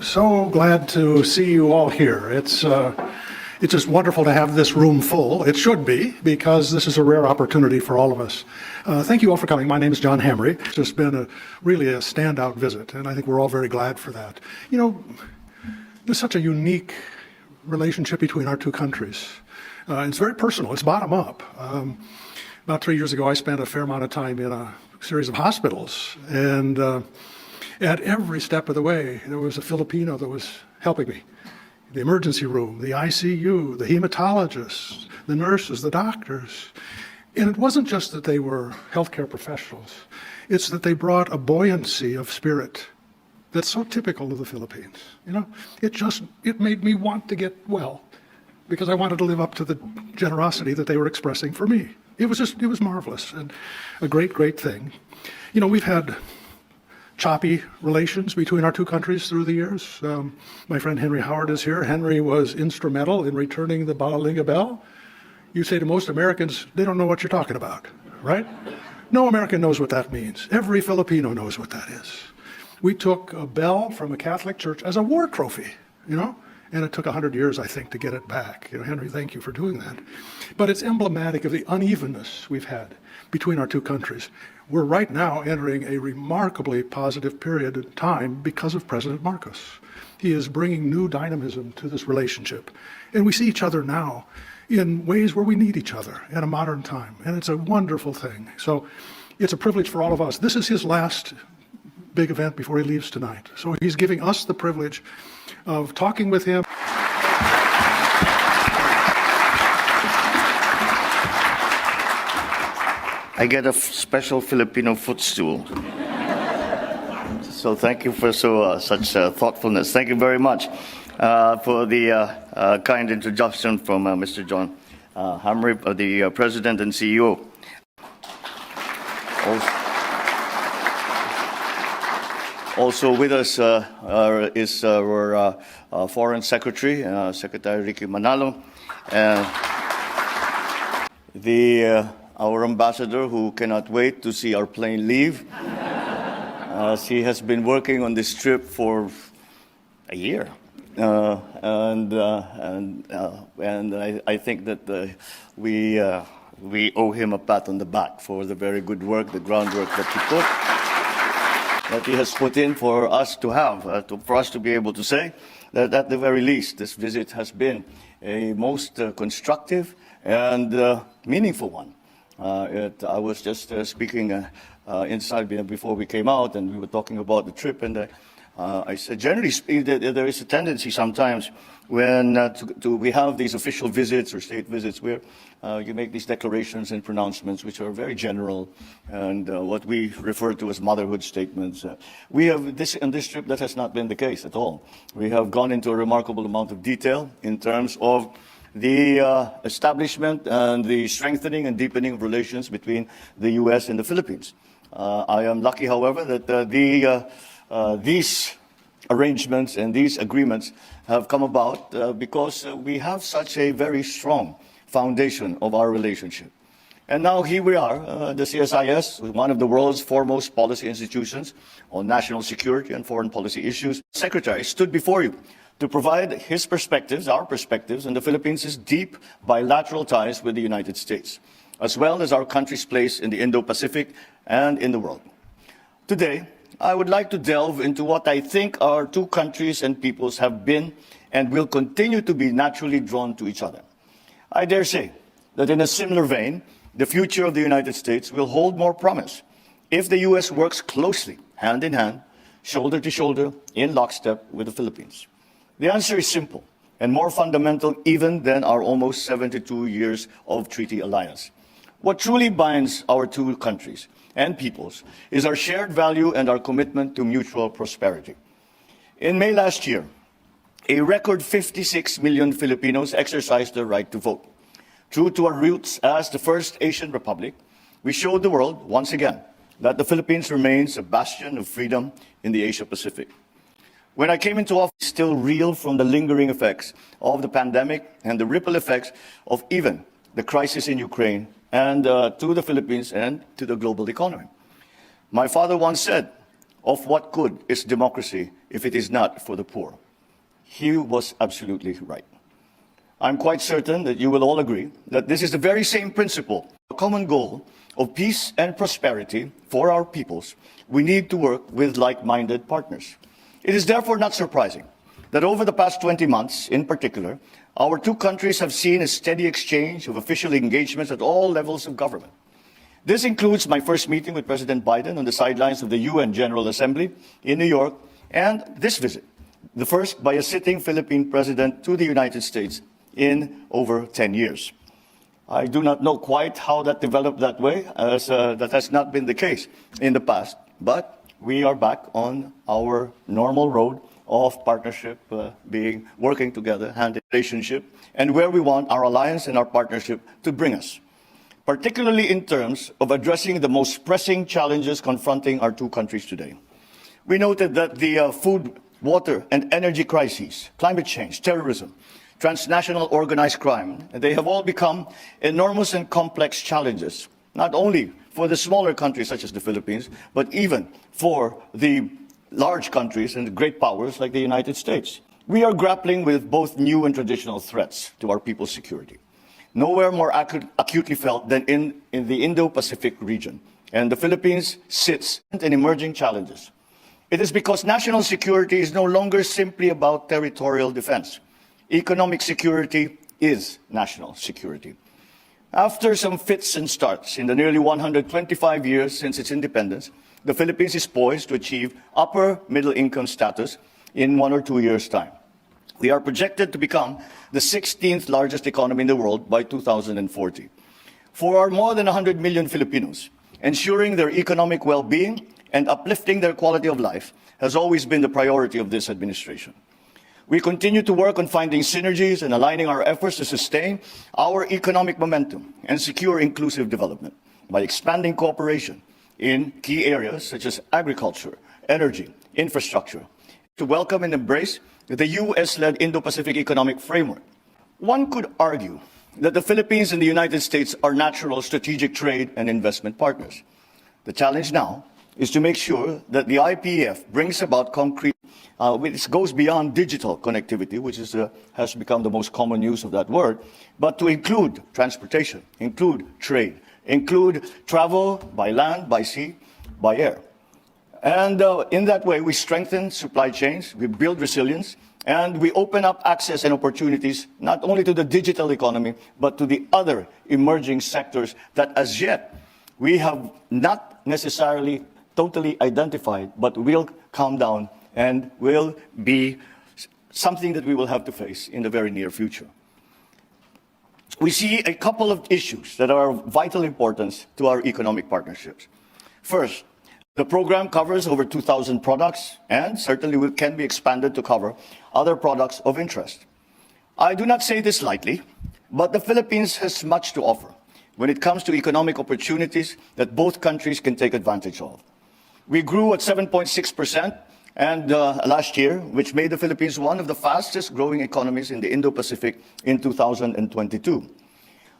So glad to see you all here. It's just wonderful to have this room full. It should be, because this is a rare opportunity for all of us. Thank you all for coming. My name is John Hamry. It's just been really a standout visit, and I think we're all very glad for that. You know, there's such a unique relationship between our two countries. It's very personal. It's bottom up. About 3 years ago, I spent a fair amount of time in a series of hospitals, and at every step of the way, there was a Filipino that was helping me. The emergency room, the ICU, the hematologists, the nurses, the doctors. And it wasn't just that they were healthcare professionals. It's that they brought a buoyancy of spirit that's so typical of the Philippines. You know, it made me want to get well, because I wanted to live up to the generosity that they were expressing for me. It was marvelous and a great, great thing. You know, we've had choppy relations between our two countries through the years. My friend Henry Howard is here. Henry was instrumental in returning the Balalinga Bell. You say to most Americans, they don't know what you're talking about, right? No American knows what that means. Every Filipino knows what that is. We took a bell from a Catholic church as a war trophy, you know, and it took 100 years, I think, to get it back. You know, Henry, thank you for doing that. But it's emblematic of the unevenness we've had between our two countries. We're right now entering a remarkably positive period of time because of President Marcos. He is bringing new dynamism to this relationship. And we see each other now in ways where we need each other in a modern time. And it's a wonderful thing. So it's a privilege for all of us. This is his last big event before he leaves tonight. So he's giving us the privilege of talking with him. I get a special Filipino footstool. So thank you for such thoughtfulness. Thank you very much for the kind introduction from Mr. John Hamry, the President and CEO. Also with us is our Foreign Secretary, Secretary Ricky Manalo, and our ambassador, who cannot wait to see our plane leave. She has been working on this trip for a year, and I think that we owe him a pat on the back for the very good work, the groundwork that he has put in for us to have, for us to be able to say that at the very least, this visit has been a most constructive and meaningful one. I was just speaking inside before we came out, and we were talking about the trip, and I said, generally speaking, there is a tendency sometimes when we have these official visits or state visits where you make these declarations and pronouncements which are very general and what we refer to as motherhood statements. We have this on this trip that has not been the case at all. We have gone into a remarkable amount of detail in terms of the establishment and the strengthening and deepening of relations between the U.S. and the Philippines. I am lucky, however, that these arrangements and these agreements have come about because we have such a very strong foundation of our relationship. And now here we are, the CSIS, one of the world's foremost policy institutions on national security and foreign policy issues. Secretary stood before you to provide his perspectives, our perspectives, on the Philippines' deep bilateral ties with the United States, as well as our country's place in the Indo-Pacific and in the world. Today, I would like to delve into what I think our two countries and peoples have been and will continue to be naturally drawn to each other. I dare say that in a similar vein, the future of the United States will hold more promise if the U.S. works closely, hand in hand, shoulder to shoulder, in lockstep with the Philippines. The answer is simple and more fundamental even than our almost 72 years of treaty alliance. What truly binds our two countries and peoples is our shared value and our commitment to mutual prosperity. In May last year, a record 56 million Filipinos exercised their right to vote. True to our roots as the first Asian republic, we showed the world once again that the Philippines remains a bastion of freedom in the Asia Pacific. When I came into office, still reeled from the lingering effects of the pandemic and the ripple effects of even the crisis in Ukraine and to the Philippines and to the global economy. My father once said, of what good is democracy if it is not for the poor. He was absolutely right. I'm quite certain that you will all agree that this is the very same principle, a common goal of peace and prosperity for our peoples. We need to work with like-minded partners. It is therefore not surprising that over the past 20 months, in particular, our two countries have seen a steady exchange of official engagements at all levels of government. This includes my first meeting with President Biden on the sidelines of the UN General Assembly in New York, and this visit, the first by a sitting Philippine president to the United States in over 10 years. I do not know quite how that developed that way, as that has not been the case in the past, but we are back on our normal road of partnership, working together, hand in relationship, and where we want our alliance and our partnership to bring us, particularly in terms of addressing the most pressing challenges confronting our two countries today. We noted that the food, water, and energy crises, climate change, terrorism, transnational organized crime, they have all become enormous and complex challenges, not only for the smaller countries such as the Philippines, but even for the large countries and the great powers like the United States. We are grappling with both new and traditional threats to our people's security. Nowhere more acutely felt than in the Indo-Pacific region, and the Philippines sits in emerging challenges. It is because national security is no longer simply about territorial defense. Economic security is national security. After some fits and starts in the nearly 125 years since its independence, the Philippines is poised to achieve upper middle income status in 1 or 2 years' time. We are projected to become the 16th largest economy in the world by 2040. For our more than 100 million Filipinos, ensuring their economic well-being and uplifting their quality of life has always been the priority of this administration. We continue to work on finding synergies and aligning our efforts to sustain our economic momentum and secure inclusive development by expanding cooperation in key areas such as agriculture, energy, infrastructure, to welcome and embrace the US-led Indo-Pacific Economic Framework. One could argue that the Philippines and the United States are natural strategic trade and investment partners. The challenge now is to make sure that the IPEF brings about concrete, which goes beyond digital connectivity, which has become the most common use of that word, but to include transportation, include trade, include travel by land, by sea, by air. And in that way, we strengthen supply chains, we build resilience, and we open up access and opportunities not only to the digital economy, but to the other emerging sectors that as yet we have not necessarily totally identified, but will come down and will be something that we will have to face in the very near future. We see a couple of issues that are of vital importance to our economic partnerships. First, the program covers over 2,000 products and certainly can be expanded to cover other products of interest. I do not say this lightly, but the Philippines has much to offer when it comes to economic opportunities that both countries can take advantage of. We grew at 7.6% last year, which made the Philippines one of the fastest growing economies in the Indo-Pacific in 2022.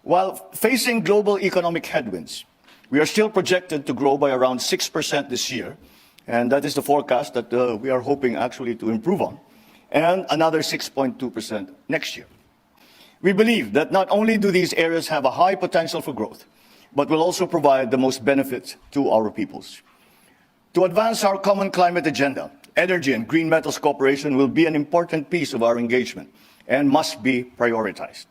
While facing global economic headwinds, we are still projected to grow by around 6% this year, and that is the forecast that we are hoping actually to improve on, and another 6.2% next year. We believe that not only do these areas have a high potential for growth, but will also provide the most benefits to our peoples. To advance our common climate agenda, energy and green metals cooperation will be an important piece of our engagement and must be prioritized.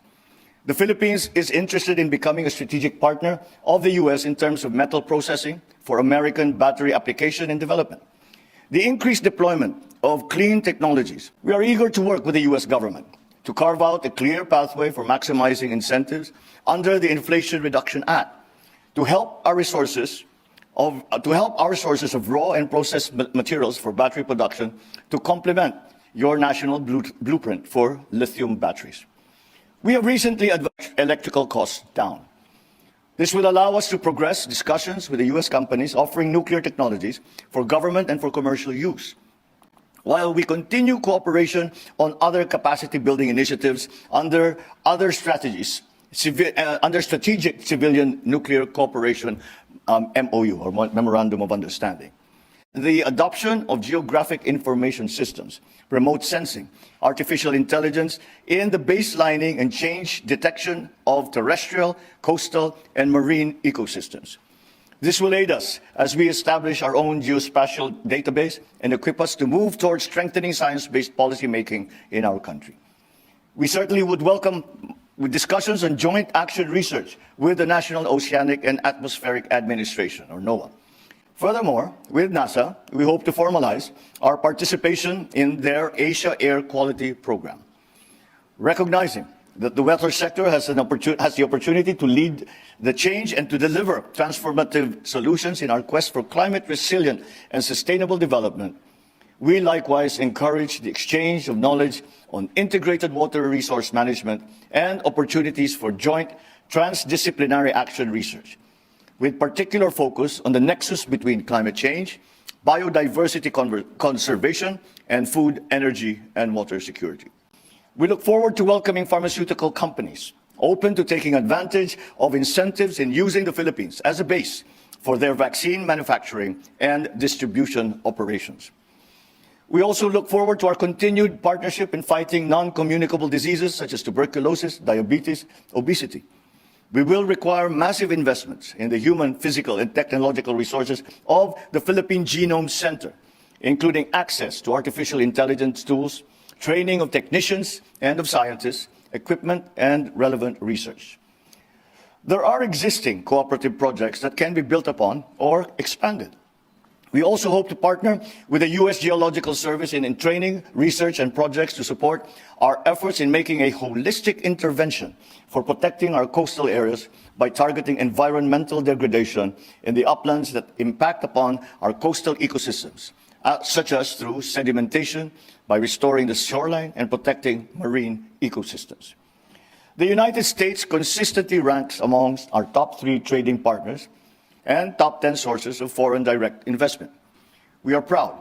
The Philippines is interested in becoming a strategic partner of the US in terms of metal processing for American battery application and development. The increased deployment of clean technologies, we are eager to work with the US government to carve out a clear pathway for maximizing incentives under the Inflation Reduction Act to help our sources of raw and processed materials for battery production to complement your national blueprint for lithium batteries. We have recently advanced electrical costs down. This will allow us to progress discussions with the US companies offering nuclear technologies for government and for commercial use, while we continue cooperation on other capacity building initiatives under other strategies, under Strategic Civilian Nuclear Cooperation MOU, or Memorandum of Understanding. the adoption of geographic information systems, remote sensing, artificial intelligence in the baselining and change detection of terrestrial, coastal, and marine ecosystems. This will aid us as we establish our own geospatial database and equip us to move towards strengthening science-based policymaking in our country. We certainly would welcome discussions on joint action research with the National Oceanic and Atmospheric Administration, or NOAA. Furthermore, with NASA, we hope to formalize our participation in their Asia Air Quality Program. Recognizing that the weather sector has the opportunity to lead the change and to deliver transformative solutions in our quest for climate resilient and sustainable development, we likewise encourage the exchange of knowledge on integrated water resource management and opportunities for joint transdisciplinary action research, with particular focus on the nexus between climate change, biodiversity conservation, and food, energy, and water security. We look forward to welcoming pharmaceutical companies open to taking advantage of incentives in using the Philippines as a base for their vaccine manufacturing and distribution operations. We also look forward to our continued partnership in fighting non-communicable diseases such as tuberculosis, diabetes, obesity. We will require massive investments in the human, physical, and technological resources of the Philippine Genome Center, including access to artificial intelligence tools, training of technicians and of scientists, equipment, and relevant research. There are existing cooperative projects that can be built upon or expanded. We also hope to partner with the U.S. Geological Service in training, research, and projects to support our efforts in making a holistic intervention for protecting our coastal areas by targeting environmental degradation in the uplands that impact upon our coastal ecosystems, such as through sedimentation, by restoring the shoreline and protecting marine ecosystems. The United States consistently ranks amongst our top 3 trading partners and top 10 sources of foreign direct investment. We are proud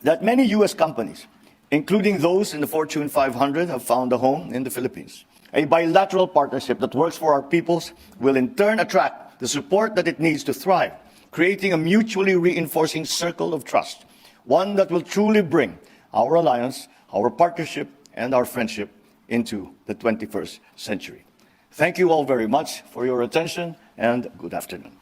that many U.S. companies, including those in the Fortune 500, have found a home in the Philippines. A bilateral partnership that works for our peoples will in turn attract the support that it needs to thrive, creating a mutually reinforcing circle of trust, one that will truly bring our alliance, our partnership, and our friendship into the 21st century. Thank you all very much for your attention, and good afternoon.